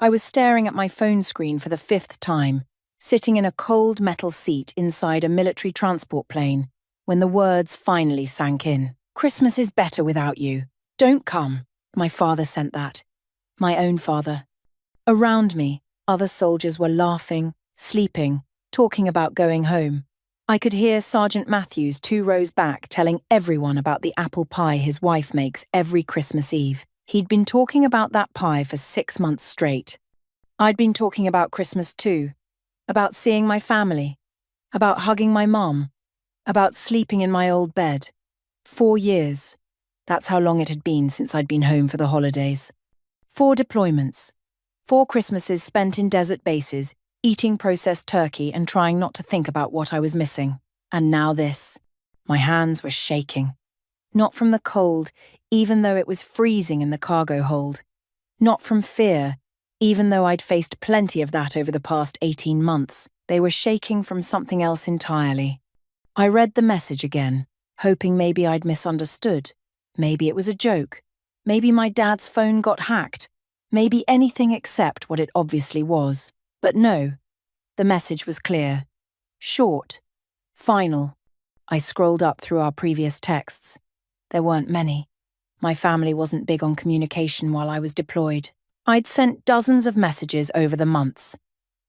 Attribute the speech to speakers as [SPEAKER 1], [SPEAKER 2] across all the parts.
[SPEAKER 1] I was staring at my phone screen for the fifth time, sitting in a cold metal seat inside a military transport plane, when the words finally sank in. "Christmas is better without you. Don't come." My father sent that. My own father. Around me, other soldiers were laughing, sleeping, talking about going home. I could hear Sergeant Matthews 2 rows back telling everyone about the apple pie his wife makes every Christmas Eve. He'd been talking about that pie for 6 months straight. I'd been talking about Christmas too, about seeing my family, about hugging my mom, about sleeping in my old bed. 4 years. That's how long it had been since I'd been home for the holidays. 4 deployments. 4 Christmases spent in desert bases, eating processed turkey and trying not to think about what I was missing. And now this. My hands were shaking. Not from the cold, even though it was freezing in the cargo hold. Not from fear, even though I'd faced plenty of that over the past 18 months. They were shaking from something else entirely. I read the message again, hoping maybe I'd misunderstood. Maybe it was a joke. Maybe my dad's phone got hacked. Maybe anything except what it obviously was. But no, the message was clear. Short. Final. I scrolled up through our previous texts. There weren't many. My family wasn't big on communication while I was deployed. I'd sent dozens of messages over the months.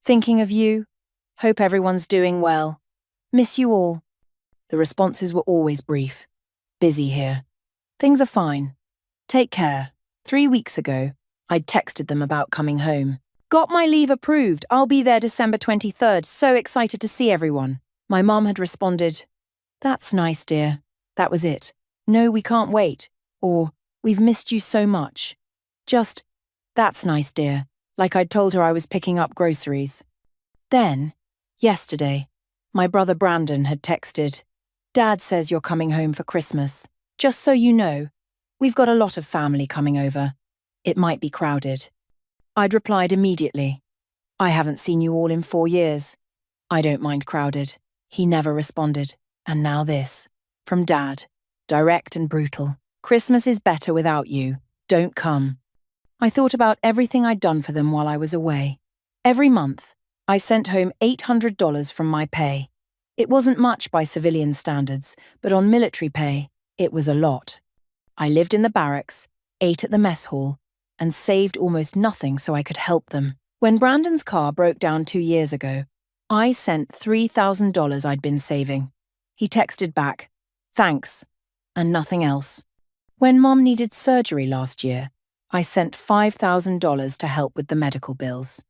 [SPEAKER 1] Thinking of you. Hope everyone's doing well. Miss you all. The responses were always brief. Busy here. Things are fine. Take care. 3 weeks ago, I'd texted them about coming home. Got my leave approved. I'll be there December 23rd. So excited to see everyone. My mom had responded, "That's nice, dear." That was it. "No, we can't wait." Or, "We've missed you so much." Just, "That's nice, dear," like I'd told her I was picking up groceries. Then, yesterday, my brother Brandon had texted, "Dad says you're coming home for Christmas. Just so you know, we've got a lot of family coming over. It might be crowded." I'd replied immediately, "I haven't seen you all in 4 years. I don't mind crowded." He never responded. And now this. From Dad. Direct and brutal. "Christmas is better without you. Don't come." I thought about everything I'd done for them while I was away. Every month, I sent home $800 from my pay. It wasn't much by civilian standards, but on military pay, it was a lot. I lived in the barracks, ate at the mess hall, and saved almost nothing so I could help them. When Brandon's car broke down 2 years ago, I sent $3,000 I'd been saving. He texted back, "Thanks," and nothing else. When Mom needed surgery last year, I sent $5,000 to help with the medical bills.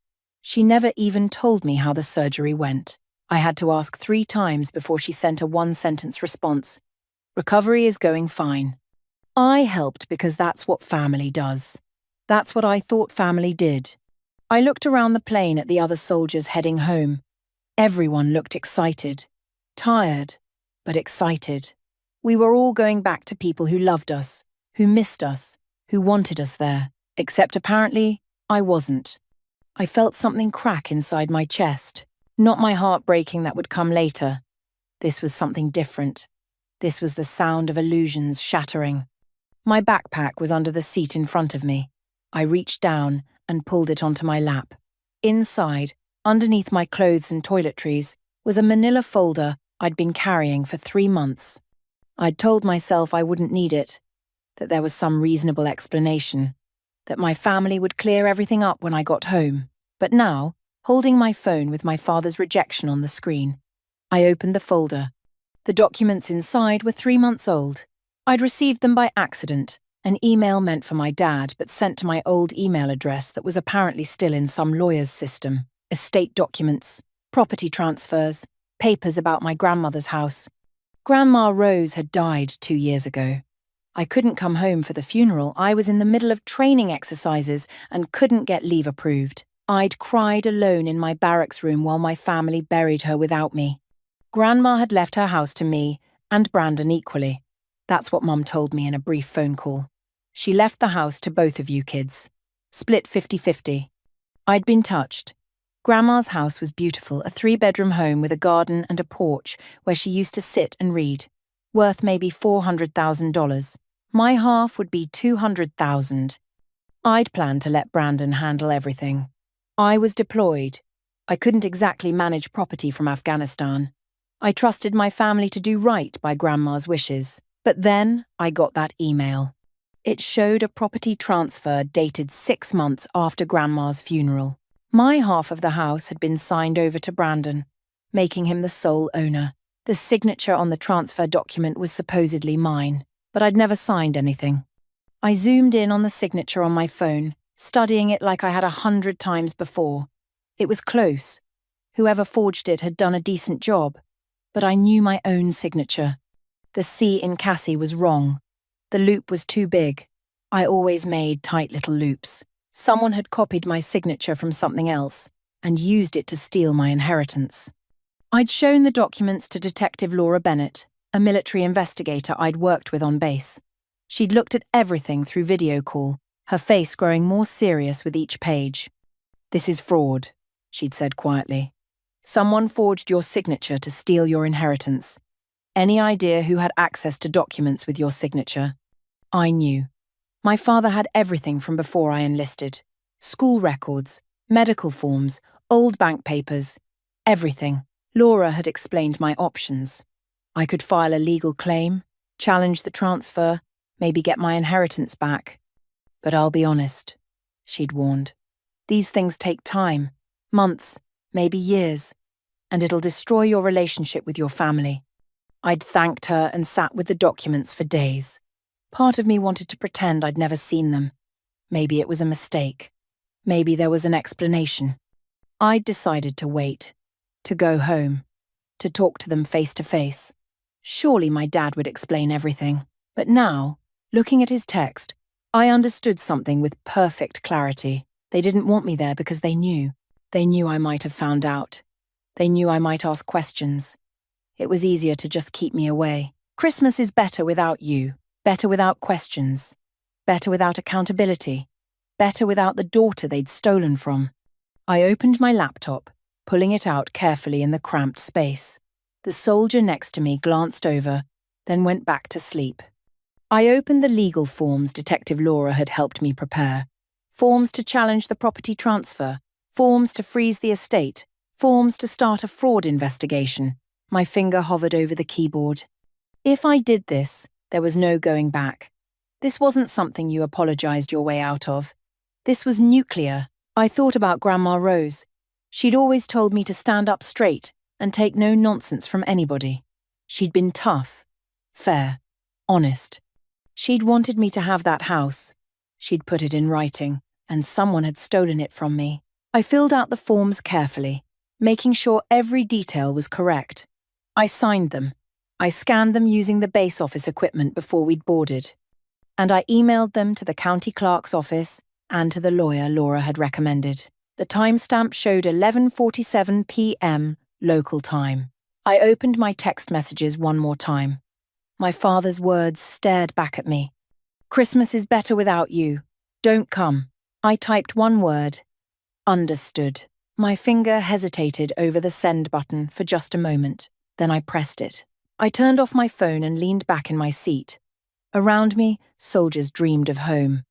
[SPEAKER 1] She never even told me how the surgery went. I had to ask 3 times before she sent a 1-sentence response. "Recovery is going fine." I helped because that's what family does. That's what I thought family did. I looked around the plane at the other soldiers heading home. Everyone looked excited. Tired, but excited. We were all going back to people who loved us, who missed us, who wanted us there. Except apparently, I wasn't. I felt something crack inside my chest. Not my heart breaking that would come later. This was something different. This was the sound of illusions shattering. My backpack was under the seat in front of me. I reached down and pulled it onto my lap. Inside, underneath my clothes and toiletries, was a manila folder I'd been carrying for 3 months. I'd told myself I wouldn't need it, that there was some reasonable explanation, that my family would clear everything up when I got home. But now, holding my phone with my father's rejection on the screen, I opened the folder. The documents inside were 3 months old. I'd received them by accident, an email meant for my dad but sent to my old email address that was apparently still in some lawyer's system. Estate documents, property transfers, papers about my grandmother's house. Grandma Rose had died 2 years ago. I couldn't come home for the funeral. I was in the middle of training exercises and couldn't get leave approved. I'd cried alone in my barracks room while my family buried her without me. Grandma had left her house to me, and Brandon equally. That's what Mum told me in a brief phone call. She left the house to both of you kids. Split 50-50. I'd been touched. Grandma's house was beautiful, a 3-bedroom home with a garden and a porch where she used to sit and read. Worth maybe $400,000. My half would be $200,000. I'd planned to let Brandon handle everything. I was deployed. I couldn't exactly manage property from Afghanistan. I trusted my family to do right by Grandma's wishes. But then I got that email. It showed a property transfer dated 6 months after Grandma's funeral. My half of the house had been signed over to Brandon, making him the sole owner. The signature on the transfer document was supposedly mine, but I'd never signed anything. I zoomed in on the signature on my phone, studying it like I had 100 times before. It was close. Whoever forged it had done a decent job, but I knew my own signature. The C in Cassie was wrong. The loop was too big. I always made tight little loops. Someone had copied my signature from something else and used it to steal my inheritance. I'd shown the documents to Detective Laura Bennett, a military investigator I'd worked with on base. She'd looked at everything through video call, her face growing more serious with each page. "This is fraud," she'd said quietly. "Someone forged your signature to steal your inheritance. Any idea who had access to documents with your signature?" I knew. My father had everything from before I enlisted. School records, medical forms, old bank papers, everything. Laura had explained my options. I could file a legal claim, challenge the transfer, maybe get my inheritance back. "But I'll be honest," she'd warned. "These things take time, months, maybe years, and it'll destroy your relationship with your family." I'd thanked her and sat with the documents for days. Part of me wanted to pretend I'd never seen them. Maybe it was a mistake. Maybe there was an explanation. I'd decided to wait, to go home, to talk to them face to face. Surely my dad would explain everything. But now, looking at his text, I understood something with perfect clarity. They didn't want me there because they knew. They knew I might have found out. They knew I might ask questions. It was easier to just keep me away. Christmas is better without you, better without questions, better without accountability, better without the daughter they'd stolen from. I opened my laptop, pulling it out carefully in the cramped space. The soldier next to me glanced over, then went back to sleep. I opened the legal forms Detective Laura had helped me prepare. Forms to challenge the property transfer, forms to freeze the estate, forms to start a fraud investigation. My finger hovered over the keyboard. If I did this, there was no going back. This wasn't something you apologized your way out of. This was nuclear. I thought about Grandma Rose. She'd always told me to stand up straight and take no nonsense from anybody. She'd been tough, fair, honest. She'd wanted me to have that house. She'd put it in writing, and someone had stolen it from me. I filled out the forms carefully, making sure every detail was correct. I signed them. I scanned them using the base office equipment before we'd boarded. And I emailed them to the county clerk's office and to the lawyer Laura had recommended. The timestamp showed 11:47 p.m. local time. I opened my text messages one more time. My father's words stared back at me. "Christmas is better without you. Don't come." I typed one word. Understood. My finger hesitated over the send button for just a moment. Then I pressed it. I turned off my phone and leaned back in my seat. Around me, soldiers dreamed of home.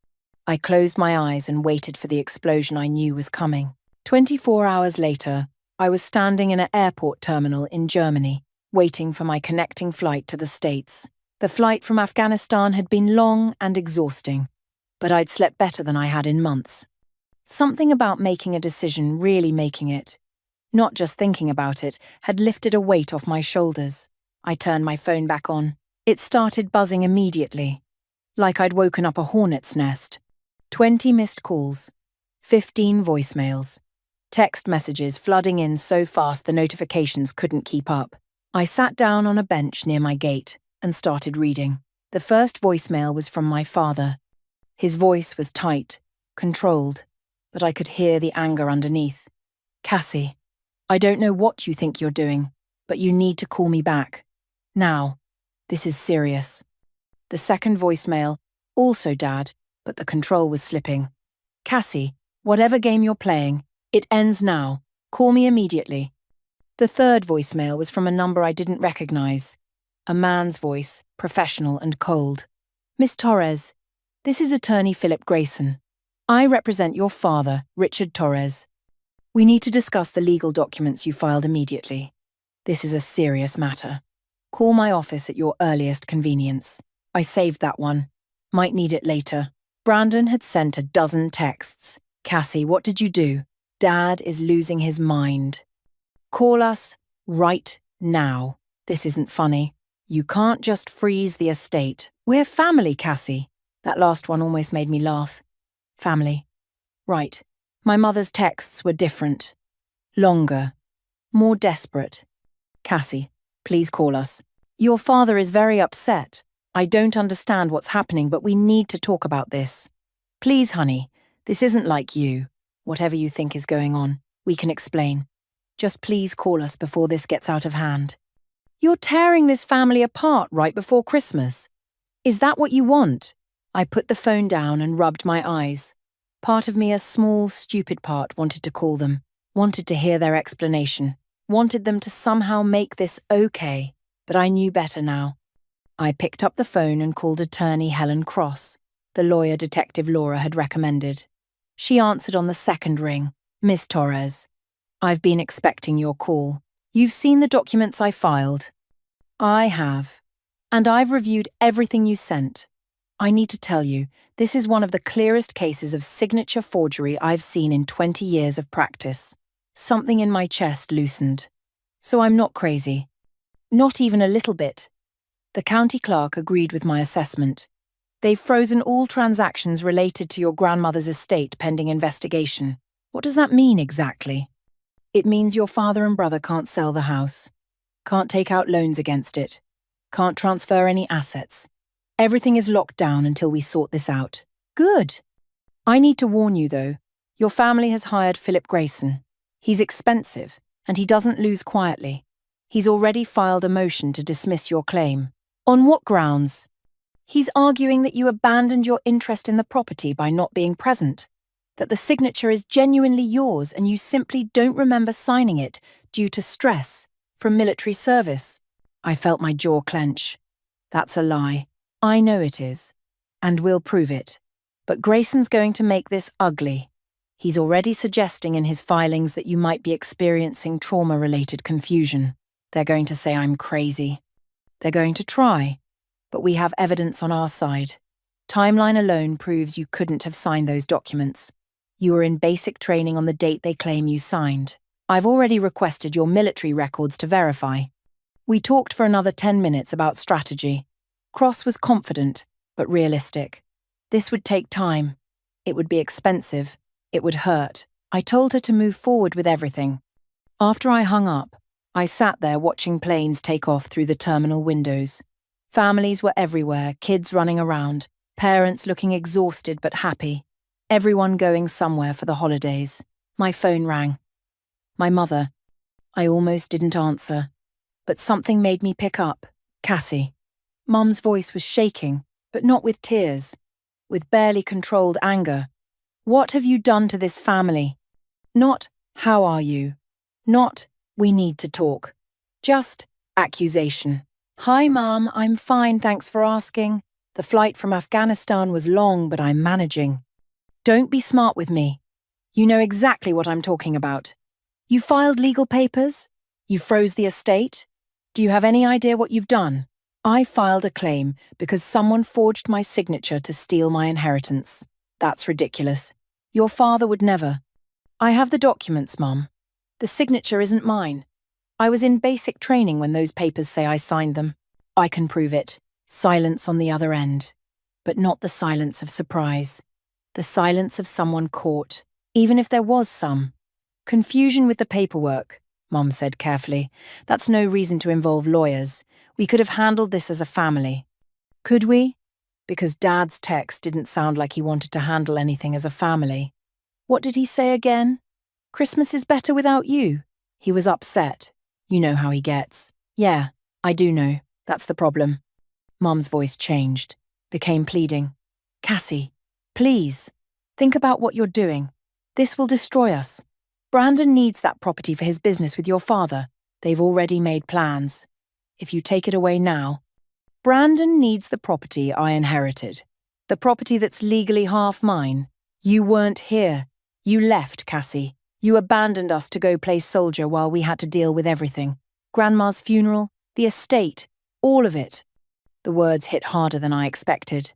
[SPEAKER 1] I closed my eyes and waited for the explosion I knew was coming. 24 hours later, I was standing in an airport terminal in Germany, waiting for my connecting flight to the States. The flight from Afghanistan had been long and exhausting, but I'd slept better than I had in months. Something about making a decision, really making it, not just thinking about it, had lifted a weight off my shoulders. I turned my phone back on. It started buzzing immediately, like I'd woken up a hornet's nest. 20 missed calls, 15 voicemails, text messages flooding in so fast the notifications couldn't keep up. I sat down on a bench near my gate and started reading. The first voicemail was from my father. His voice was tight, controlled, but I could hear the anger underneath. "Cassie, I don't know what you think you're doing, but you need to call me back. Now. This is serious." The second voicemail, also Dad, but the control was slipping. "Cassie, whatever game you're playing, it ends now. Call me immediately." The third voicemail was from a number I didn't recognize. A man's voice, professional and cold. "Miss Torres, this is attorney Philip Grayson. I represent your father, Richard Torres. We need to discuss the legal documents you filed immediately. This is a serious matter. Call my office at your earliest convenience. I saved that one. Might need it later. Brandon had sent a dozen texts. Cassie, what did you do? Dad is losing his mind. Call us right now. This isn't funny. You can't just freeze the estate. We're family, Cassie. That last one almost made me laugh. Family. Right. My mother's texts were different. Longer. More desperate. Cassie, please call us. Your father is very upset. I don't understand what's happening, but we need to talk about this. Please, honey, this isn't like you. Whatever you think is going on, we can explain. Just please call us before this gets out of hand. You're tearing this family apart right before Christmas. Is that what you want? I put the phone down and rubbed my eyes. Part of me, a small, stupid part, wanted to call them, wanted to hear their explanation, wanted them to somehow make this okay, but I knew better now. I picked up the phone and called attorney Helen Cross, the lawyer Detective Laura had recommended. She answered on the second ring. Miss Torres, I've been expecting your call. You've seen the documents I filed. I have. And I've reviewed everything you sent. I need to tell you, this is one of the clearest cases of signature forgery I've seen in 20 years of practice. Something in my chest loosened. So I'm not crazy. Not even a little bit. The county clerk agreed with my assessment. They've frozen all transactions related to your grandmother's estate pending investigation. What does that mean exactly? It means your father and brother can't sell the house, can't take out loans against it, can't transfer any assets. Everything is locked down until we sort this out. Good. I need to warn you, though. Your family has hired Philip Grayson. He's expensive, and he doesn't lose quietly. He's already filed a motion to dismiss your claim. On what grounds? He's arguing that you abandoned your interest in the property by not being present, that the signature is genuinely yours and you simply don't remember signing it due to stress from military service. I felt my jaw clench. That's a lie. I know it is, and we'll prove it. But Grayson's going to make this ugly. He's already suggesting in his filings that you might be experiencing trauma-related confusion. They're going to say I'm crazy. They're going to try, but we have evidence on our side. Timeline alone proves you couldn't have signed those documents. You were in basic training on the date they claim you signed. I've already requested your military records to verify. We talked for another 10 minutes about strategy. Cross was confident, but realistic. This would take time. It would be expensive. It would hurt. I told her to move forward with everything. After I hung up, I sat there watching planes take off through the terminal windows. Families were everywhere, kids running around, parents looking exhausted but happy. Everyone going somewhere for the holidays. My phone rang. My mother. I almost didn't answer, but something made me pick up. Cassie. Mum's voice was shaking, but not with tears, with barely controlled anger. What have you done to this family? Not, how are you? Not, we need to talk. Just, accusation. Hi, Mum, I'm fine, thanks for asking. The flight from Afghanistan was long, but I'm managing. Don't be smart with me. You know exactly what I'm talking about. You filed legal papers? You froze the estate? Do you have any idea what you've done? I filed a claim because someone forged my signature to steal my inheritance. That's ridiculous. Your father would never. I have the documents, Mum. The signature isn't mine. I was in basic training when those papers say I signed them. I can prove it. Silence on the other end. But not the silence of surprise. The silence of someone caught, even if there was some. Confusion with the paperwork, Mum said carefully. That's no reason to involve lawyers. We could have handled this as a family. Could we? Because Dad's text didn't sound like he wanted to handle anything as a family. What did he say again? Christmas is better without you. He was upset. You know how he gets. Yeah, I do know. That's the problem. Mum's voice changed, became pleading. Cassie, please, think about what you're doing. This will destroy us. Brandon needs that property for his business with your father. They've already made plans. If you take it away now, Brandon needs the property I inherited. The property that's legally half mine. You weren't here. You left, Cassie. You abandoned us to go play soldier while we had to deal with everything. Grandma's funeral, the estate, all of it. The words hit harder than I expected.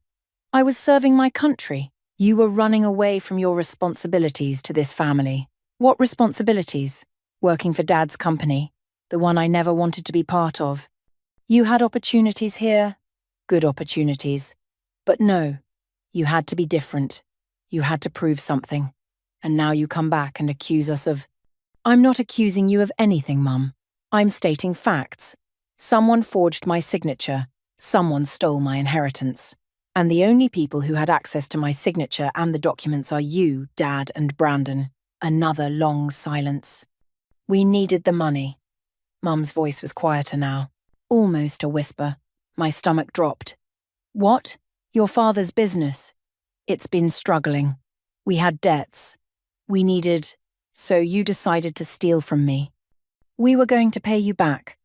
[SPEAKER 1] I was serving my country. You were running away from your responsibilities to this family. What responsibilities? Working for Dad's company, the one I never wanted to be part of. You had opportunities here, good opportunities. But no, you had to be different. You had to prove something. And now you come back and accuse us of… I'm not accusing you of anything, Mum. I'm stating facts. Someone forged my signature. Someone stole my inheritance. And the only people who had access to my signature and the documents are you, Dad, and Brandon. Another long silence. We needed the money. Mum's voice was quieter now, almost a whisper. My stomach dropped. What? Your father's business. It's been struggling. We had debts. We needed… So you decided to steal from me. We were going to pay you back.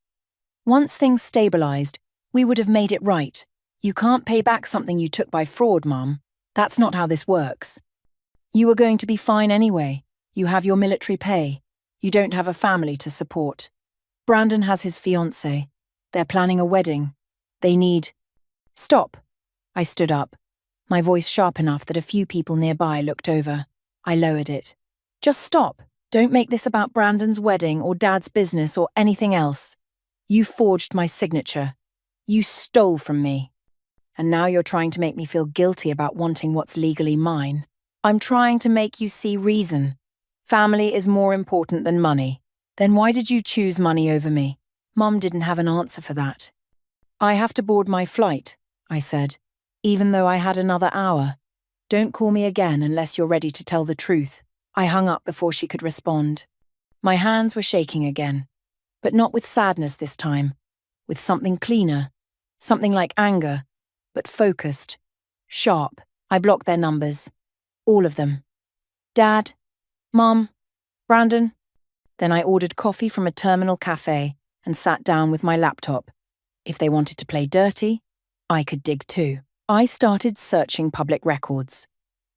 [SPEAKER 1] Once things stabilized, we would have made it right. You can't pay back something you took by fraud, Mum. That's not how this works. You were going to be fine anyway. You have your military pay. You don't have a family to support. Brandon has his fiancée. They're planning a wedding. They need… Stop. I stood up, my voice sharp enough that a few people nearby looked over. I lowered it. Just stop. Don't make this about Brandon's wedding or Dad's business or anything else. You forged my signature. You stole from me. And now you're trying to make me feel guilty about wanting what's legally mine. I'm trying to make you see reason. Family is more important than money. Then why did you choose money over me? Mum didn't have an answer for that. I have to board my flight, I said, even though I had another hour. Don't call me again unless you're ready to tell the truth. I hung up before she could respond. My hands were shaking again, but not with sadness this time, with something cleaner, something like anger, but focused, sharp. I blocked their numbers, all of them. Dad, Mum, Brandon. Then I ordered coffee from a terminal cafe and sat down with my laptop. If they wanted to play dirty, I could dig too. I started searching public records,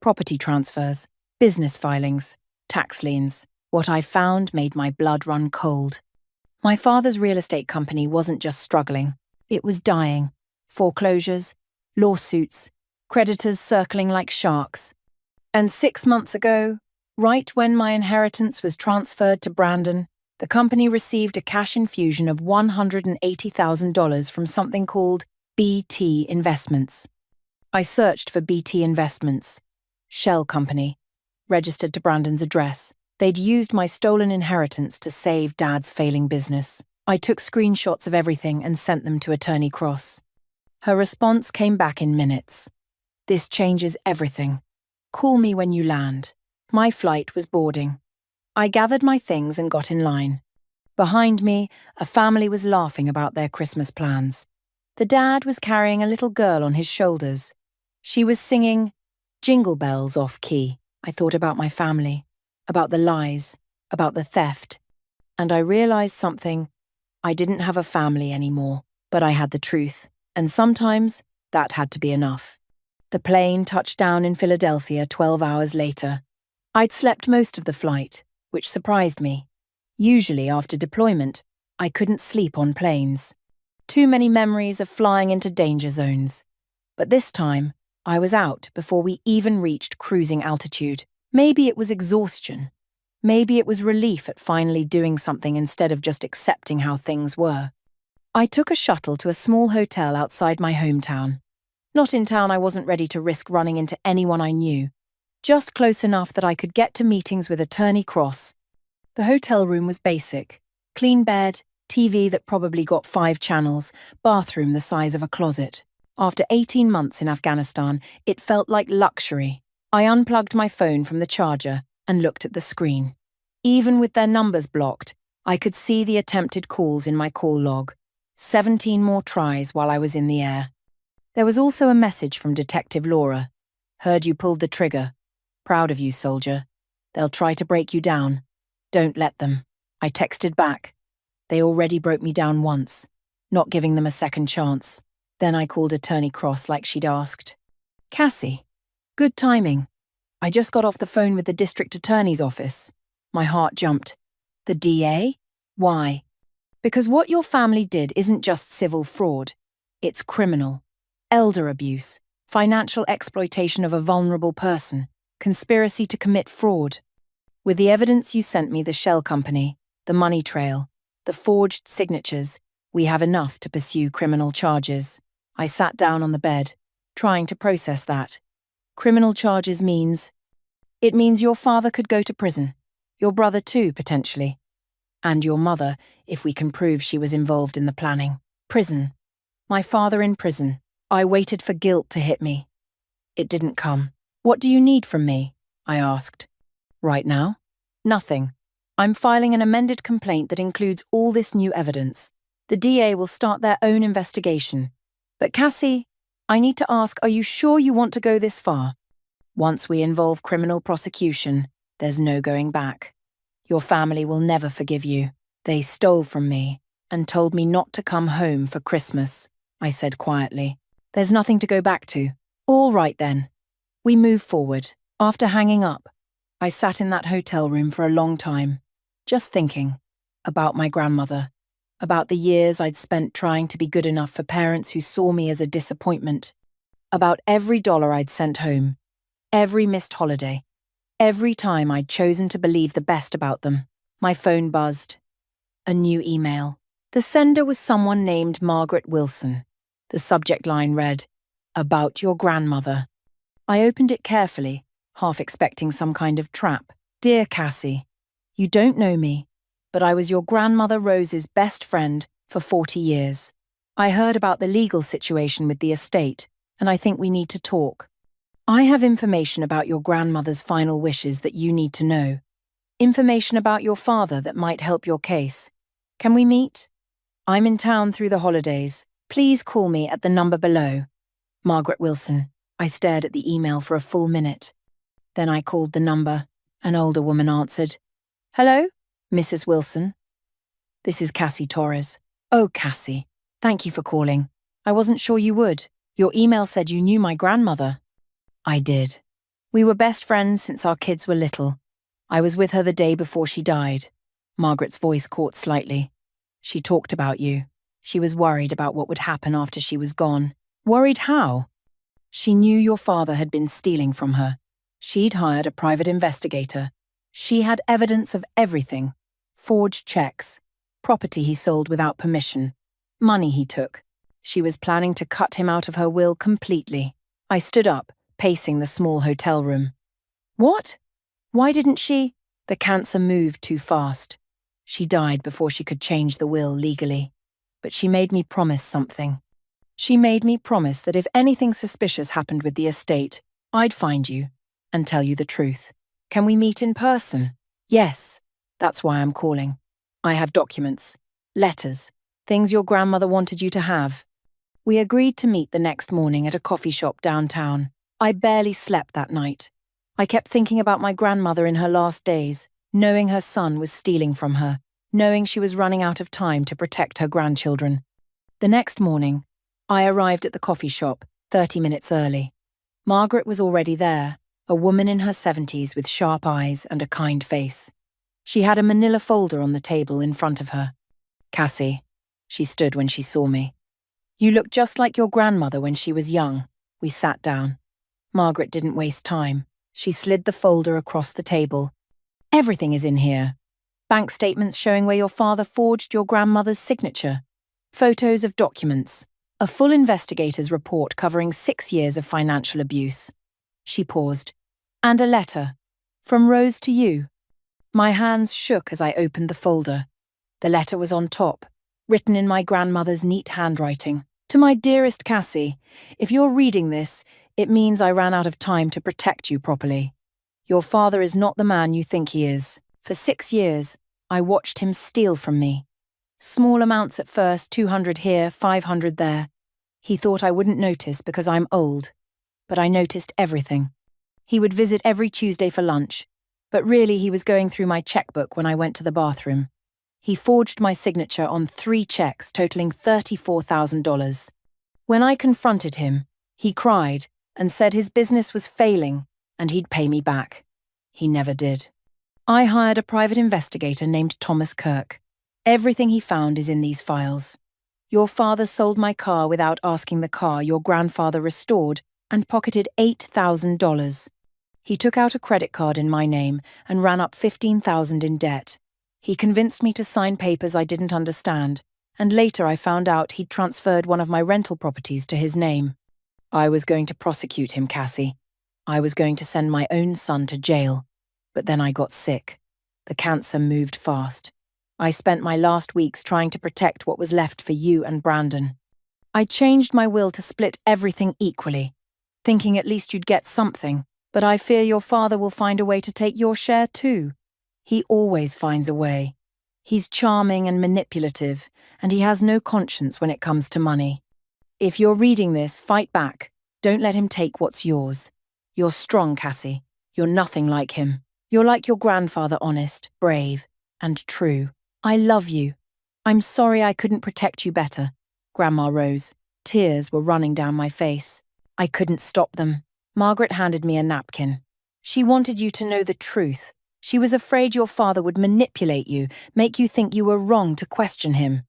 [SPEAKER 1] property transfers, business filings, tax liens. What I found made my blood run cold. My father's real estate company wasn't just struggling, it was dying. Foreclosures, lawsuits, creditors circling like sharks. And 6 months ago, right when my inheritance was transferred to Brandon, the company received a cash infusion of $180,000 from something called BT Investments. I searched for BT Investments, shell company, registered to Brandon's address. They'd used my stolen inheritance to save Dad's failing business. I took screenshots of everything and sent them to Attorney Cross. Her response came back in minutes. This changes everything. Call me when you land. My flight was boarding. I gathered my things and got in line. Behind me, a family was laughing about their Christmas plans. The dad was carrying a little girl on his shoulders. She was singing Jingle Bells off key. I thought about my family, about the lies, about the theft. And I realized something. I didn't have a family anymore, but I had the truth. And sometimes that had to be enough. The plane touched down in Philadelphia 12 hours later. I'd slept most of the flight, which surprised me. Usually after deployment, I couldn't sleep on planes. Too many memories of flying into danger zones. But this time, I was out before we even reached cruising altitude. Maybe it was exhaustion. Maybe it was relief at finally doing something instead of just accepting how things were. I took a shuttle to a small hotel outside my hometown. Not in town I wasn't ready to risk running into anyone I knew. Just close enough that I could get to meetings with Attorney Cross. The hotel room was basic. Clean bed, TV that probably got 5 channels, bathroom the size of a closet. After 18 months in Afghanistan, it felt like luxury. I unplugged my phone from the charger and looked at the screen. Even with their numbers blocked, I could see the attempted calls in my call log. 17 more tries while I was in the air. There was also a message from Detective Laura. Heard you pulled the trigger. Proud of you, soldier. They'll try to break you down. Don't let them. I texted back. They already broke me down once, not giving them a second chance. Then I called Attorney Cross like she'd asked. Cassie. Good timing. I just got off the phone with the district attorney's office. My heart jumped. The DA? Why? Because what your family did isn't just civil fraud. It's criminal. Elder abuse, financial exploitation of a vulnerable person, conspiracy to commit fraud. With the evidence you sent me, the shell company, the money trail, the forged signatures, we have enough to pursue criminal charges. I sat down on the bed, trying to process that. Criminal charges means... It means your father could go to prison. Your brother too, potentially. And your mother, if we can prove she was involved in the planning. Prison. My father in prison. I waited for guilt to hit me. It didn't come. What do you need from me? I asked. Right now? Nothing. I'm filing an amended complaint that includes all this new evidence. The DA will start their own investigation. But Cassie, I need to ask, are you sure you want to go this far? Once we involve criminal prosecution, there's no going back. Your family will never forgive you. They stole from me and told me not to come home for Christmas, I said quietly. There's nothing to go back to. All right then. We move forward. After hanging up, I sat in that hotel room for a long time, just thinking about my grandmother, about the years I'd spent trying to be good enough for parents who saw me as a disappointment, about every dollar I'd sent home, every missed holiday, every time I'd chosen to believe the best about them. My phone buzzed. A new email. The sender was someone named Margaret Wilson. The subject line read, "About your grandmother." I opened it carefully, half expecting some kind of trap. Dear Cassie, you don't know me, but I was your grandmother Rose's best friend for 40 years. I heard about the legal situation with the estate, and I think we need to talk. I have information about your grandmother's final wishes that you need to know. Information about your father that might help your case. Can we meet? I'm in town through the holidays. Please call me at the number below. Margaret Wilson. I stared at the email for a full minute. Then I called the number. An older woman answered. Hello, Mrs. Wilson. This is Cassie Torres. Oh, Cassie, thank you for calling. I wasn't sure you would. Your email said you knew my grandmother. I did. We were best friends since our kids were little. I was with her the day before she died. Margaret's voice caught slightly. She talked about you. She was worried about what would happen after she was gone. Worried how? She knew your father had been stealing from her. She'd hired a private investigator. She had evidence of everything. Forged checks, property he sold without permission, money he took. She was planning to cut him out of her will completely. I stood up, pacing the small hotel room. What? Why didn't she? The cancer moved too fast. She died before she could change the will legally. But she made me promise something. She made me promise that if anything suspicious happened with the estate, I'd find you and tell you the truth. Can we meet in person? Yes, that's why I'm calling. I have documents, letters, things your grandmother wanted you to have. We agreed to meet the next morning at a coffee shop downtown. I barely slept that night. I kept thinking about my grandmother in her last days, knowing her son was stealing from her, knowing she was running out of time to protect her grandchildren. The next morning, I arrived at the coffee shop, 30 minutes early. Margaret was already there, a woman in her 70s with sharp eyes and a kind face. She had a manila folder on the table in front of her. Cassie, she stood when she saw me. You look just like your grandmother when she was young. We sat down. Margaret didn't waste time. She slid the folder across the table. Everything is in here. Bank statements showing where your father forged your grandmother's signature. Photos of documents. A full investigator's report covering 6 years of financial abuse. She paused. And a letter. From Rose to you. My hands shook as I opened the folder. The letter was on top, written in my grandmother's neat handwriting. To my dearest Cassie, if you're reading this, it means I ran out of time to protect you properly. Your father is not the man you think he is. For 6 years, I watched him steal from me. Small amounts at first, 200 here, 500 there. He thought I wouldn't notice because I'm old, but I noticed everything. He would visit every Tuesday for lunch, but really he was going through my checkbook when I went to the bathroom. He forged my signature on 3 checks totaling $34,000. When I confronted him, he cried and said his business was failing and he'd pay me back. He never did. I hired a private investigator named Thomas Kirk. Everything he found is in these files. Your father sold my car without asking the car your grandfather restored and pocketed $8,000. He took out a credit card in my name and ran up $15,000 in debt. He convinced me to sign papers I didn't understand, and later I found out he'd transferred one of my rental properties to his name. I was going to prosecute him, Cassie. I was going to send my own son to jail. But then I got sick. The cancer moved fast. I spent my last weeks trying to protect what was left for you and Brandon. I changed my will to split everything equally, thinking at least you'd get something, but I fear your father will find a way to take your share too. He always finds a way. He's charming and manipulative, and he has no conscience when it comes to money. If you're reading this, fight back. Don't let him take what's yours. You're strong, Cassie. You're nothing like him. You're like your grandfather, honest, brave, and true. I love you. I'm sorry I couldn't protect you better. Grandma rose. Tears were running down my face. I couldn't stop them. Margaret handed me a napkin. She wanted you to know the truth. She was afraid your father would manipulate you, make you think you were wrong to question him.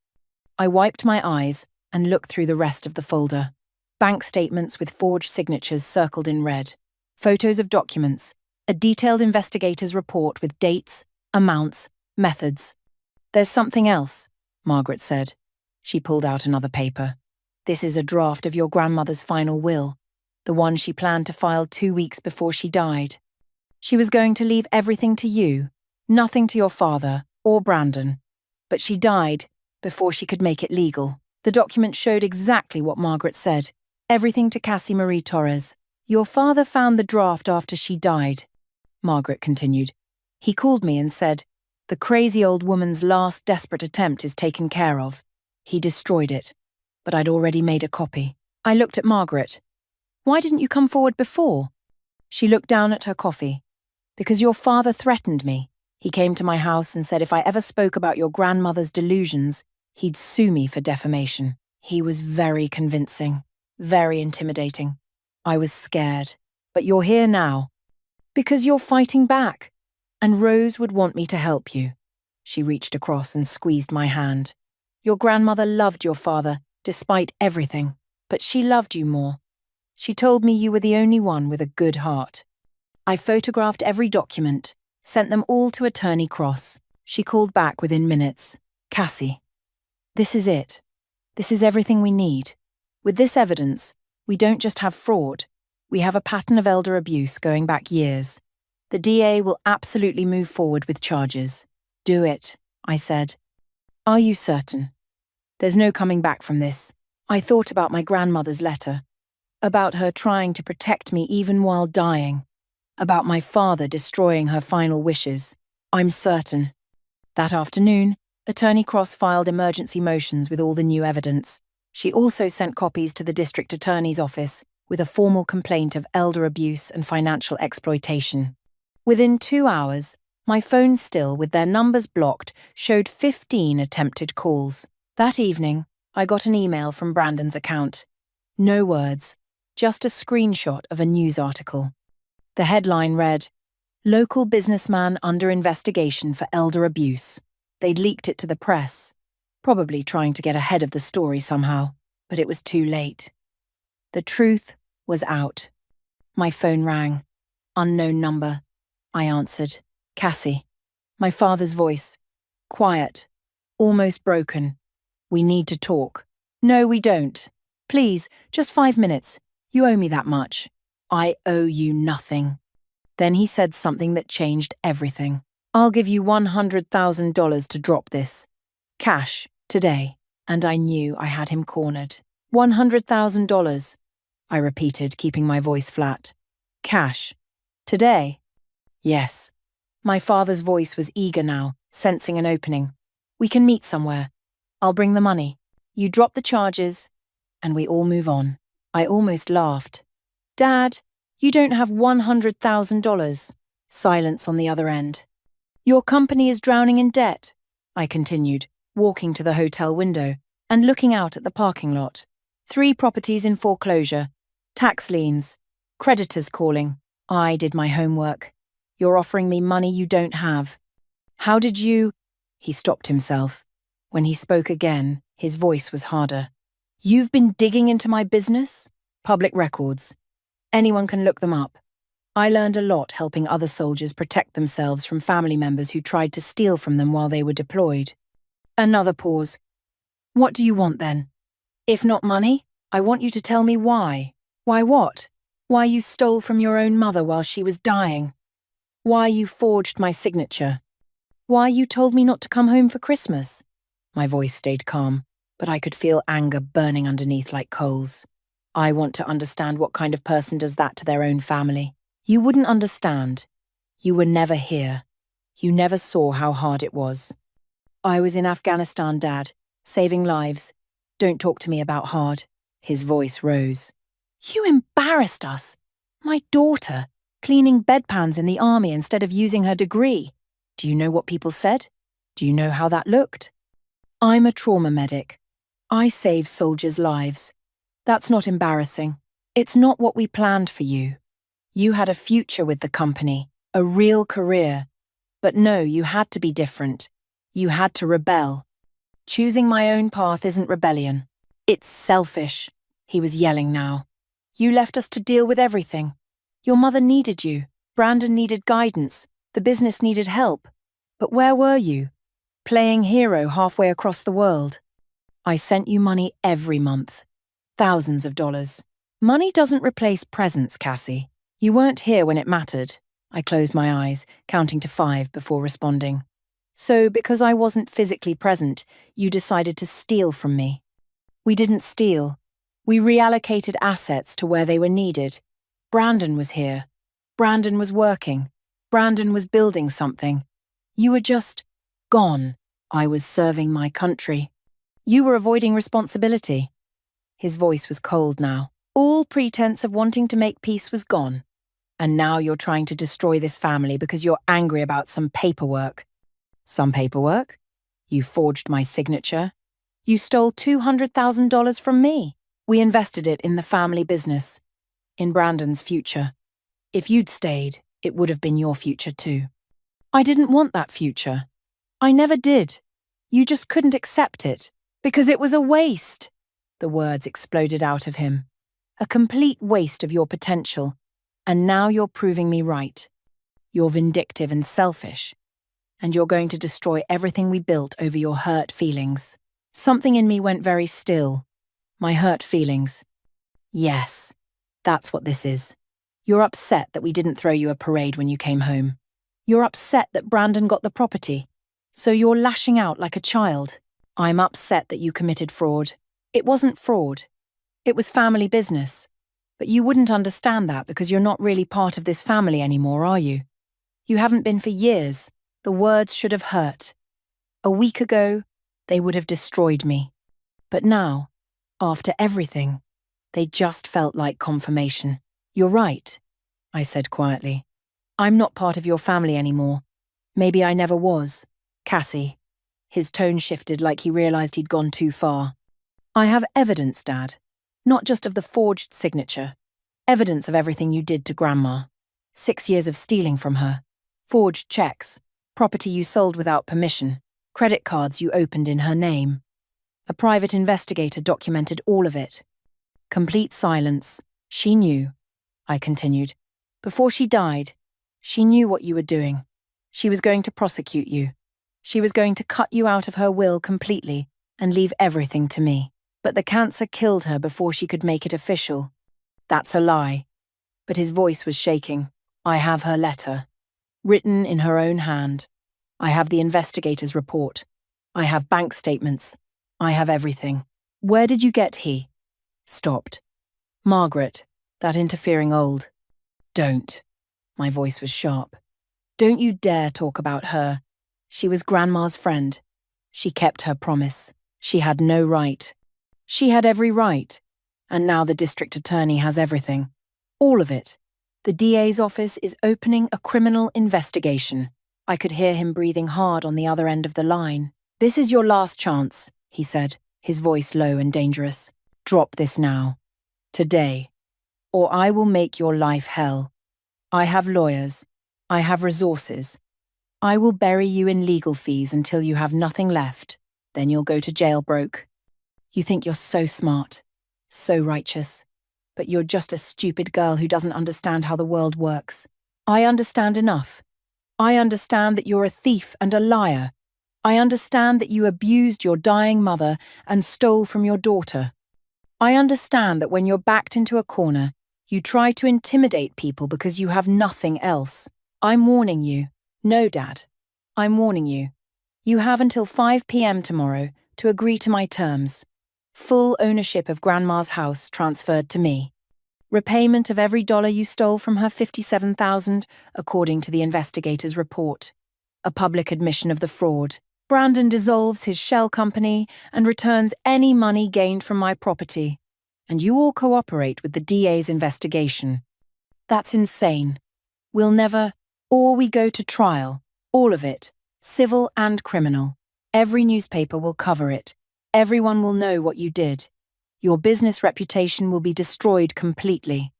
[SPEAKER 1] I wiped my eyes and looked through the rest of the folder. Bank statements with forged signatures circled in red. Photos of documents. A detailed investigator's report with dates, amounts, methods. There's something else, Margaret said. She pulled out another paper. This is a draft of your grandmother's final will, the one she planned to file 2 weeks before she died. She was going to leave everything to you, nothing to your father or Brandon. But she died before she could make it legal. The document showed exactly what Margaret said. Everything to Cassie Marie Torres. Your father found the draft after she died, Margaret continued. He called me and said, the crazy old woman's last desperate attempt is taken care of. He destroyed it, but I'd already made a copy. I looked at Margaret. Why didn't you come forward before? She looked down at her coffee. Because your father threatened me. He came to my house and said if I ever spoke about your grandmother's delusions, he'd sue me for defamation. He was very convincing, very intimidating. I was scared. But you're here now. Because you're fighting back. And Rose would want me to help you. She reached across and squeezed my hand. Your grandmother loved your father, despite everything, but she loved you more. She told me you were the only one with a good heart. I photographed every document, sent them all to Attorney Cross. She called back within minutes. Cassie, this is it. This is everything we need. With this evidence, we don't just have fraud. We have a pattern of elder abuse going back years. The DA will absolutely move forward with charges. Do it, I said. Are you certain? There's no coming back from this. I thought about my grandmother's letter, about her trying to protect me even while dying, about my father destroying her final wishes. I'm certain. That afternoon, Attorney Cross filed emergency motions with all the new evidence. She also sent copies to the district attorney's office with a formal complaint of elder abuse and financial exploitation. Within 2 hours, my phone still with their numbers blocked showed 15 attempted calls. That evening, I got an email from Brandon's account. No words, just a screenshot of a news article. The headline read, "Local businessman under investigation for elder abuse." They'd leaked it to the press, probably trying to get ahead of the story somehow, but it was too late. The truth was out. My phone rang. Unknown number. I answered. Cassie. My father's voice. Quiet. Almost broken. We need to talk. No, we don't. Please, just 5 minutes. You owe me that much. I owe you nothing. Then he said something that changed everything. I'll give you $100,000 to drop this. Cash, today. And I knew I had him cornered. $100,000. I repeated, keeping my voice flat. Cash. Today. Yes. My father's voice was eager now, sensing an opening. We can meet somewhere. I'll bring the money. You drop the charges, and we all move on. I almost laughed. Dad, you don't have $100,000. Silence on the other end. Your company is drowning in debt, I continued, walking to the hotel window and looking out at the parking lot. 3 properties in foreclosure. Tax liens. Creditors calling. I did my homework. You're offering me money you don't have. How did you— He stopped himself. When he spoke again, his voice was harder. You've been digging into my business? Public records. Anyone can look them up. I learned a lot helping other soldiers protect themselves from family members who tried to steal from them while they were deployed. Another pause. What do you want then? If not money, I want you to tell me why. Why what? Why you stole from your own mother while she was dying. Why you forged my signature. Why you told me not to come home for Christmas. My voice stayed calm, but I could feel anger burning underneath like coals. I want to understand what kind of person does that to their own family. You wouldn't understand. You were never here. You never saw how hard it was. I was in Afghanistan, Dad, saving lives. Don't talk to me about hard. His voice rose. You embarrassed us. My daughter, cleaning bedpans in the army instead of using her degree. Do you know what people said? Do you know how that looked? I'm a trauma medic. I save soldiers' lives. That's not embarrassing. It's not what we planned for you. You had a future with the company, a real career. But no, you had to be different. You had to rebel. Choosing my own path isn't rebellion. It's selfish. He was yelling now. You left us to deal with everything. Your mother needed you. Brandon needed guidance. The business needed help. But where were you? Playing hero halfway across the world. I sent you money every month. Thousands of dollars. Money doesn't replace presence, Cassie. You weren't here when it mattered. I closed my eyes, counting to 5 before responding. So, because I wasn't physically present, you decided to steal from me. We didn't steal. We reallocated assets to where they were needed. Brandon was here. Brandon was working. Brandon was building something. You were just gone. I was serving my country. You were avoiding responsibility. His voice was cold now. All pretense of wanting to make peace was gone. And now you're trying to destroy this family because you're angry about some paperwork. Some paperwork? You forged my signature. You stole $200,000 from me. We invested it in the family business. In Brandon's future. If you'd stayed, it would have been your future too. I didn't want that future. I never did. You just couldn't accept it. Because it was a waste. The words exploded out of him. A complete waste of your potential. And now you're proving me right. You're vindictive and selfish. And you're going to destroy everything we built over your hurt feelings. Something in me went very still. My hurt feelings. Yes, that's what this is. You're upset that we didn't throw you a parade when you came home. You're upset that Brandon got the property. So you're lashing out like a child. I'm upset that you committed fraud. It wasn't fraud. It was family business. But you wouldn't understand that because you're not really part of this family anymore, are you? You haven't been for years. The words should have hurt. A week ago, they would have destroyed me. But now, after everything, they just felt like confirmation. You're right, I said quietly. I'm not part of your family anymore. Maybe I never was. Cassie. His tone shifted like he realized he'd gone too far. I have evidence, Dad. Not just of the forged signature. Evidence of everything you did to Grandma. 6 years of stealing from her. Forged checks. Property you sold without permission. Credit cards you opened in her name. A private investigator documented all of it. Complete silence. She knew, I continued. Before she died, she knew what you were doing. She was going to prosecute you. She was going to cut you out of her will completely and leave everything to me. But the cancer killed her before she could make it official. That's a lie. But his voice was shaking. I have her letter. Written in her own hand. I have the investigator's report. I have bank statements. I have everything. Where did you get he? Stopped. Margaret, that interfering old. Don't. My voice was sharp. Don't you dare talk about her. She was Grandma's friend. She kept her promise. She had no right. She had every right. And now the district attorney has everything. All of it. The DA's office is opening a criminal investigation. I could hear him breathing hard on the other end of the line. This is your last chance, he said, his voice low and dangerous. Drop this now. Today. Or I will make your life hell. I have lawyers. I have resources. I will bury you in legal fees until you have nothing left. Then you'll go to jail broke. You think you're so smart, so righteous, but you're just a stupid girl who doesn't understand how the world works. I understand enough. I understand that you're a thief and a liar. I understand that you abused your dying mother and stole from your daughter. I understand that when you're backed into a corner, you try to intimidate people because you have nothing else. I'm warning you. No, Dad. I'm warning you. You have until 5 p.m. tomorrow to agree to my terms. Full ownership of Grandma's house transferred to me. Repayment of every dollar you stole from her, $57,000, according to the investigator's report. A public admission of the fraud. Brandon dissolves his shell company and returns any money gained from my property. And you all cooperate with the DA's investigation. That's insane. We'll never, or we go to trial. All of it, civil and criminal. Every newspaper will cover it. Everyone will know what you did. Your business reputation will be destroyed completely.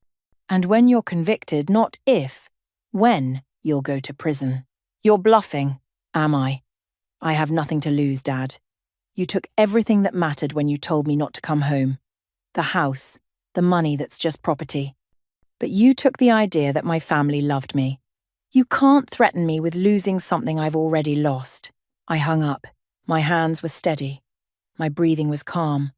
[SPEAKER 1] And when you're convicted, not if, when you'll go to prison. You're bluffing, am I? I have nothing to lose, Dad. You took everything that mattered when you told me not to come home. The house, the money that's just property. But you took the idea that my family loved me. You can't threaten me with losing something I've already lost. I hung up. My hands were steady. My breathing was calm.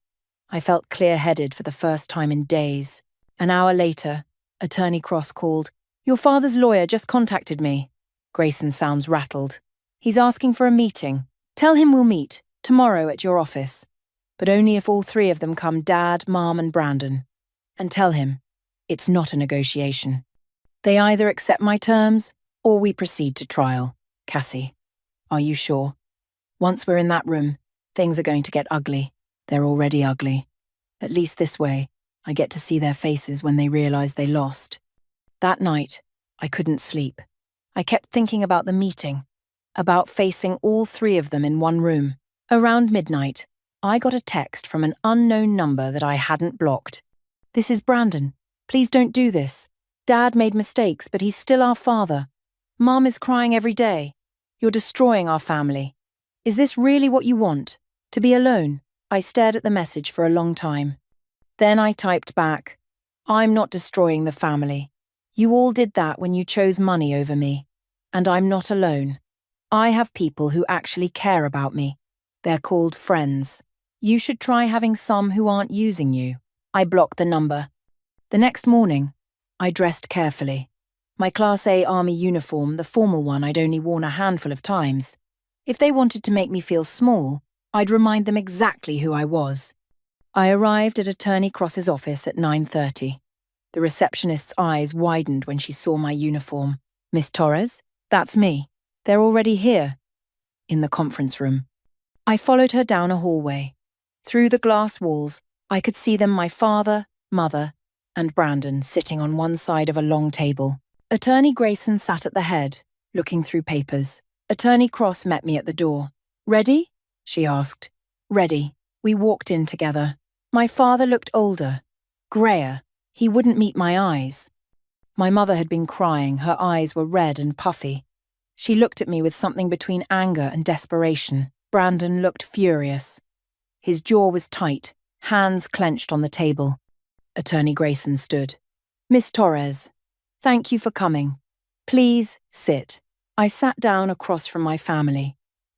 [SPEAKER 1] I felt clear-headed for the first time in days. An hour later, Attorney Cross called. Your father's lawyer just contacted me. Grayson sounds rattled. He's asking for a meeting. Tell him we'll meet, tomorrow at your office. But only if all three of them come, Dad, Mom, and Brandon. And tell him, it's not a negotiation. They either accept my terms, or we proceed to trial. Cassie, are you sure? Once we're in that room, things are going to get ugly. They're already ugly. At least this way, I get to see their faces when they realize they lost. That night, I couldn't sleep. I kept thinking about the meeting, about facing all three of them in one room. Around midnight, I got a text from an unknown number that I hadn't blocked. This is Brandon. Please don't do this. Dad made mistakes, but he's still our father. Mom is crying every day. You're destroying our family. Is this really what you want? To be alone? I stared at the message for a long time. Then I typed back, I'm not destroying the family. You all did that when you chose money over me. And I'm not alone. I have people who actually care about me. They're called friends. You should try having some who aren't using you. I blocked the number. The next morning, I dressed carefully. My Class A Army uniform, the formal one I'd only worn a handful of times. If they wanted to make me feel small, I'd remind them exactly who I was. I arrived at Attorney Cross's office at 9:30. The receptionist's eyes widened when she saw my uniform. Miss Torres? That's me. They're already here. In the conference room. I followed her down a hallway. Through the glass walls, I could see them, my father, mother, and Brandon sitting on one side of a long table. Attorney Grayson sat at the head, looking through papers. Attorney Cross met me at the door. Ready? She asked. Ready. We walked in together. My father looked older, grayer. He wouldn't meet my eyes. My mother had been crying. Her eyes were red and puffy. She looked at me with something between anger and desperation. Brandon looked furious. His jaw was tight, hands clenched on the table. Attorney Grayson stood. Miss Torres, thank you for coming. Please sit. I sat down across from my family.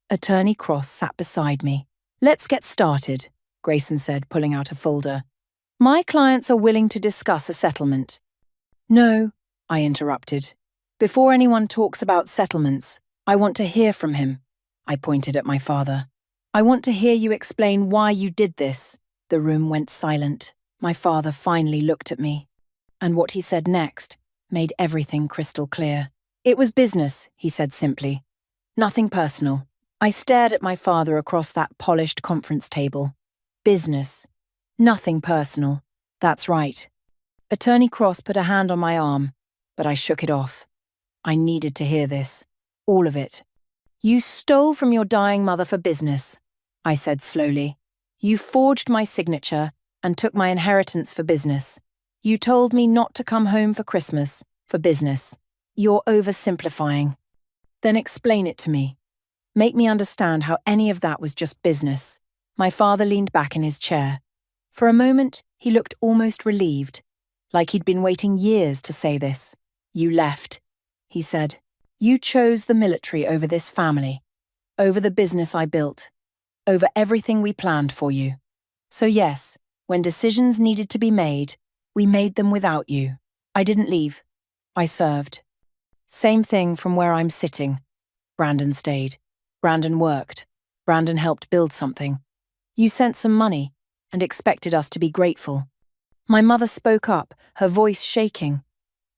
[SPEAKER 1] Attorney Cross sat beside me. Let's get started, Grayson said, pulling out a folder. My clients are willing to discuss a settlement. No, I interrupted. Before anyone talks about settlements, I want to hear from him. I pointed at my father. I want to hear you explain why you did this. The room went silent. My father finally looked at me. And what he said next made everything crystal clear. It was business, he said simply. Nothing personal. I stared at my father across that polished conference table. Business. Nothing personal. That's right. Attorney Cross put a hand on my arm, but I shook it off. I needed to hear this. All of it. You stole from your dying mother for business, I said slowly. You forged my signature and took my inheritance for business. You told me not to come home for Christmas, for business. You're oversimplifying. Then explain it to me. Make me understand how any of that was just business. My father leaned back in his chair. For a moment, he looked almost relieved, like he'd been waiting years to say this. You left, he said. You chose the military over this family, over the business I built, over everything we planned for you. So yes, when decisions needed to be made, we made them without you. I didn't leave. I served. Same thing from where I'm sitting. Brandon stayed. Brandon worked. Brandon helped build something. You sent some money and expected us to be grateful. My mother spoke up, her voice shaking.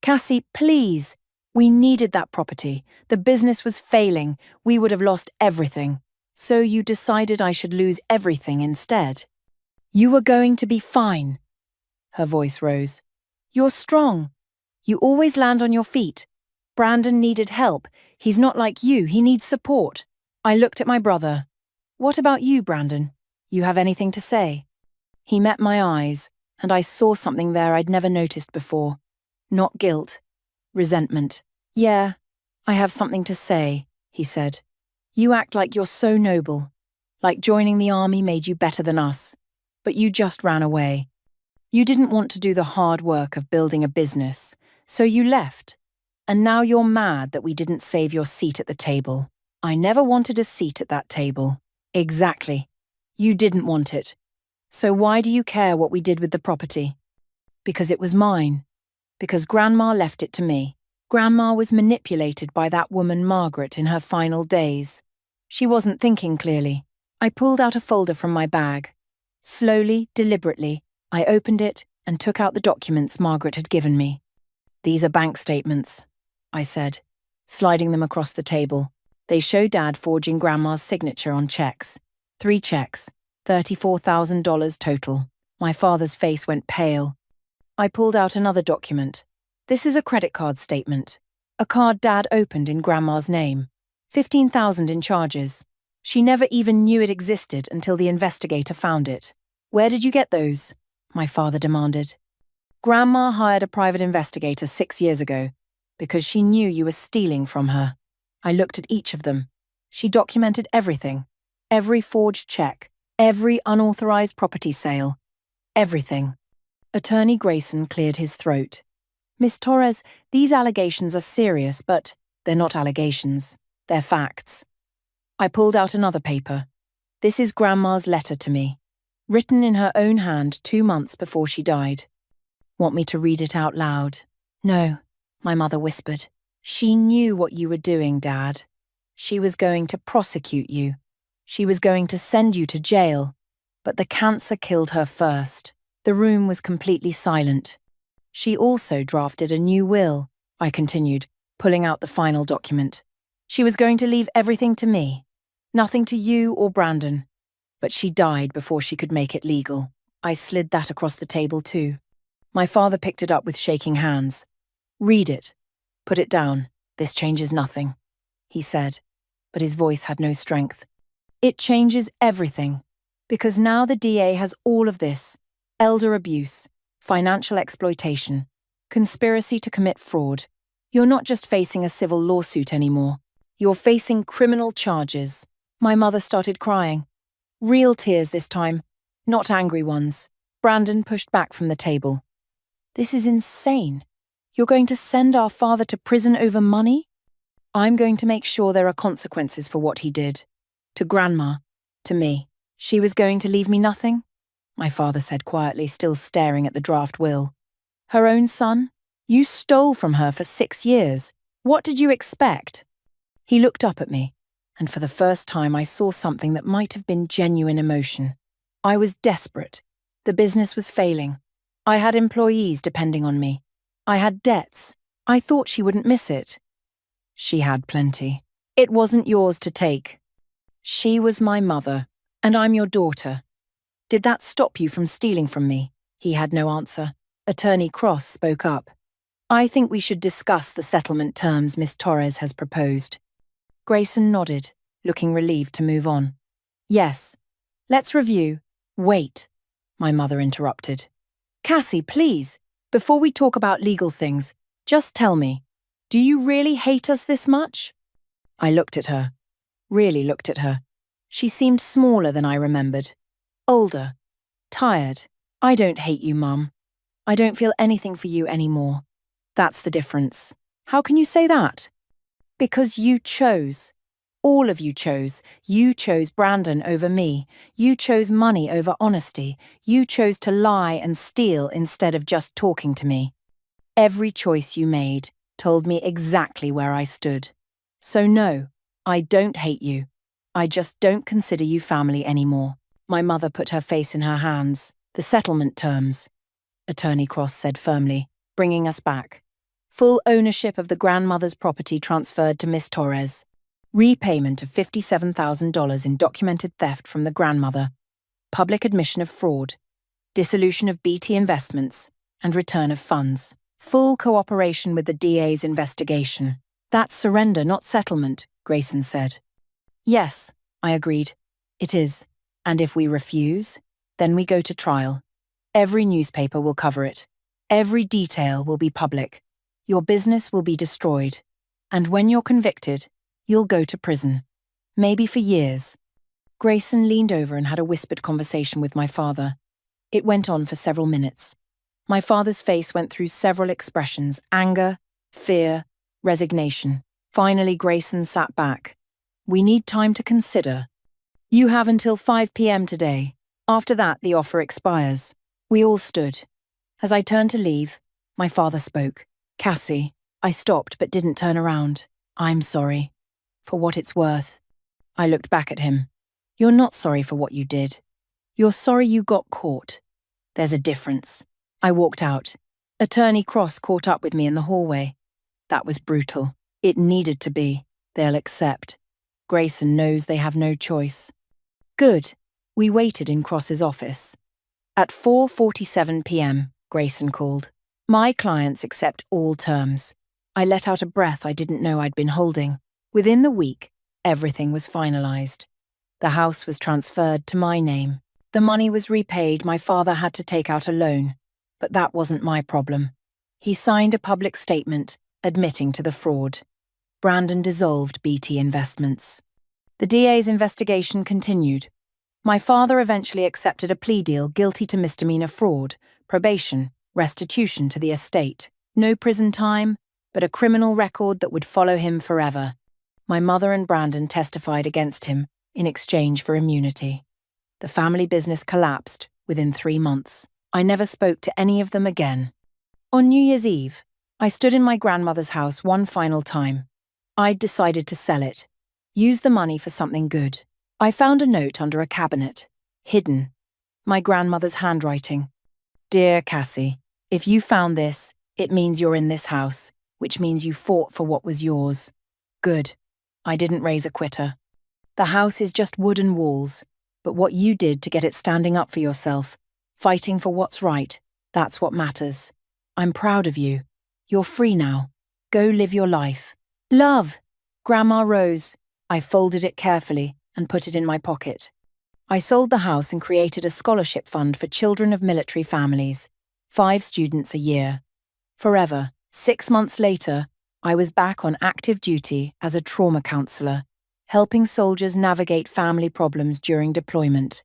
[SPEAKER 1] Cassie, please. We needed that property. The business was failing. We would have lost everything. So you decided I should lose everything instead. You were going to be fine. Her voice rose. You're strong. You always land on your feet. Brandon needed help. He's not like you. He needs support. I looked at my brother. What about you, Brandon? You have anything to say? He met my eyes, and I saw something there I'd never noticed before. Not guilt. Resentment. Yeah, I have something to say, he said. You act like you're so noble. Like joining the army made you better than us. But you just ran away. You didn't want to do the hard work of building a business, so you left. And now you're mad that we didn't save your seat at the table. I never wanted a seat at that table. Exactly. You didn't want it. So why do you care what we did with the property? Because it was mine. Because Grandma left it to me. Grandma was manipulated by that woman Margaret in her final days. She wasn't thinking clearly. I pulled out a folder from my bag. Slowly, deliberately, I opened it and took out the documents Margaret had given me. These are bank statements, I said, sliding them across the table. They show Dad forging Grandma's signature on checks. 3 checks, $34,000 total. My father's face went pale. I pulled out another document. This is a credit card statement. A card Dad opened in Grandma's name. $15,000 in charges. She never even knew it existed until the investigator found it. Where did you get those? My father demanded. Grandma hired a private investigator 6 years ago because she knew you were stealing from her. I looked at each of them. She documented everything. Every forged check. Every unauthorized property sale. Everything. Attorney Grayson cleared his throat. Miss Torres, these allegations are serious, but they're not allegations. They're facts. I pulled out another paper. This is Grandma's letter to me, written in her own hand 2 months before she died. Want me to read it out loud? No, my mother whispered. She knew what you were doing, Dad. She was going to prosecute you. She was going to send you to jail. But the cancer killed her first. The room was completely silent. She also drafted a new will, I continued, pulling out the final document. She was going to leave everything to me. Nothing to you or Brandon. But she died before she could make it legal. I slid that across the table too. My father picked it up with shaking hands. Read it. Put it down. This changes nothing, he said, but his voice had no strength. It changes everything, because now the DA has all of this. Elder abuse, financial exploitation, conspiracy to commit fraud. You're not just facing a civil lawsuit anymore. You're facing criminal charges. My mother started crying. Real tears this time, not angry ones. Brandon pushed back from the table. This is insane. You're going to send our father to prison over money? I'm going to make sure there are consequences for what he did. To Grandma, to me. She was going to leave me nothing? My father said quietly, still staring at the draft will. Her own son? You stole from her for 6 years. What did you expect? He looked up at me, and for the first time I saw something that might have been genuine emotion. I was desperate. The business was failing. I had employees depending on me. I had debts. I thought she wouldn't miss it. She had plenty. It wasn't yours to take. She was my mother, and I'm your daughter. Did that stop you from stealing from me? He had no answer. Attorney Cross spoke up. I think we should discuss the settlement terms Miss Torres has proposed. Grayson nodded, looking relieved to move on. Yes. Let's review. Wait, my mother interrupted. Cassie, please, before we talk about legal things, just tell me, Do you really hate us this much? I looked at her, really looked at her. She seemed smaller than I remembered. Older. Tired. I don't hate you, Mum. I don't feel anything for you anymore. That's the difference. How can you say that? Because you chose. All of you chose. You chose Brandon over me. You chose money over honesty. You chose to lie and steal instead of just talking to me. Every choice you made told me exactly where I stood. So no, I don't hate you. I just don't consider you family anymore. My mother put her face in her hands. The settlement terms, Attorney Cross said firmly, bringing us back. Full ownership of the grandmother's property transferred to Miss Torres. Repayment of $57,000 in documented theft from the grandmother. Public admission of fraud. Dissolution of BT Investments. And return of funds. Full cooperation with the DA's investigation. That's surrender, not settlement, Grayson said. Yes, I agreed. It is. And if we refuse, then we go to trial. Every newspaper will cover it. Every detail will be public. Your business will be destroyed. And when you're convicted, you'll go to prison. Maybe for years. Grayson leaned over and had a whispered conversation with my father. It went on for several minutes. My father's face went through several expressions: anger, fear, resignation. Finally, Grayson sat back. We need time to consider. You have until 5 p.m. today. After that, the offer expires. We all stood. As I turned to leave, my father spoke. Cassie, I stopped but didn't turn around. I'm sorry. For what it's worth. I looked back at him. You're not sorry for what you did. You're sorry you got caught. There's a difference. I walked out. Attorney Cross caught up with me in the hallway. That was brutal. It needed to be. They'll accept. Grayson knows they have no choice. Good. We waited in Cross's office. At 4:47 p.m., Grayson called. My clients accept all terms. I let out a breath I didn't know I'd been holding. Within the week, everything was finalized. The house was transferred to my name. The money was repaid. My father had to take out a loan. But that wasn't my problem. He signed a public statement admitting to the fraud. Brandon dissolved BT Investments. The DA's investigation continued. My father eventually accepted a plea deal guilty to misdemeanor fraud, probation, restitution to the estate. No prison time, but a criminal record that would follow him forever. My mother and Brandon testified against him in exchange for immunity. The family business collapsed within 3 months. I never spoke to any of them again. On New Year's Eve, I stood in my grandmother's house one final time. I'd decided to sell it, use the money for something good. I found a note under a cabinet, hidden. My grandmother's handwriting. Dear Cassie, if you found this, it means you're in this house, which means you fought for what was yours. Good. I didn't raise a quitter. The house is just wood and walls, but what you did to get it standing up for yourself, fighting for what's right, that's what matters. I'm proud of you. You're free now. Go live your life. Love! Grandma Rose. I folded it carefully and put it in my pocket. I sold the house and created a scholarship fund for children of military families, 5 students a year. Forever, 6 months later, I was back on active duty as a trauma counselor, helping soldiers navigate family problems during deployment.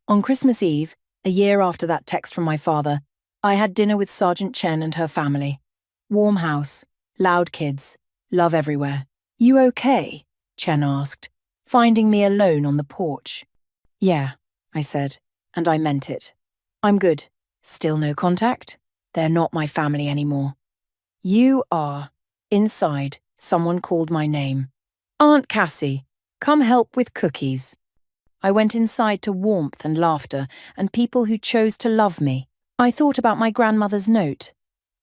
[SPEAKER 1] On Christmas Eve, a year after that text from my father, I had dinner with Sergeant Chen and her family. Warm house, loud kids, love everywhere. You okay? Chen asked, finding me alone on the porch. Yeah, I said, and I meant it. I'm good. Still no contact? They're not my family anymore. You are. Inside, someone called my name. Aunt Cassie, come help with cookies. I went inside to warmth and laughter and people who chose to love me. I thought about my grandmother's note.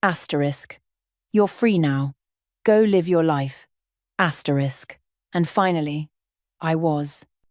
[SPEAKER 1] Asterisk. You're free now. Go live your life. Asterisk. And finally, I was.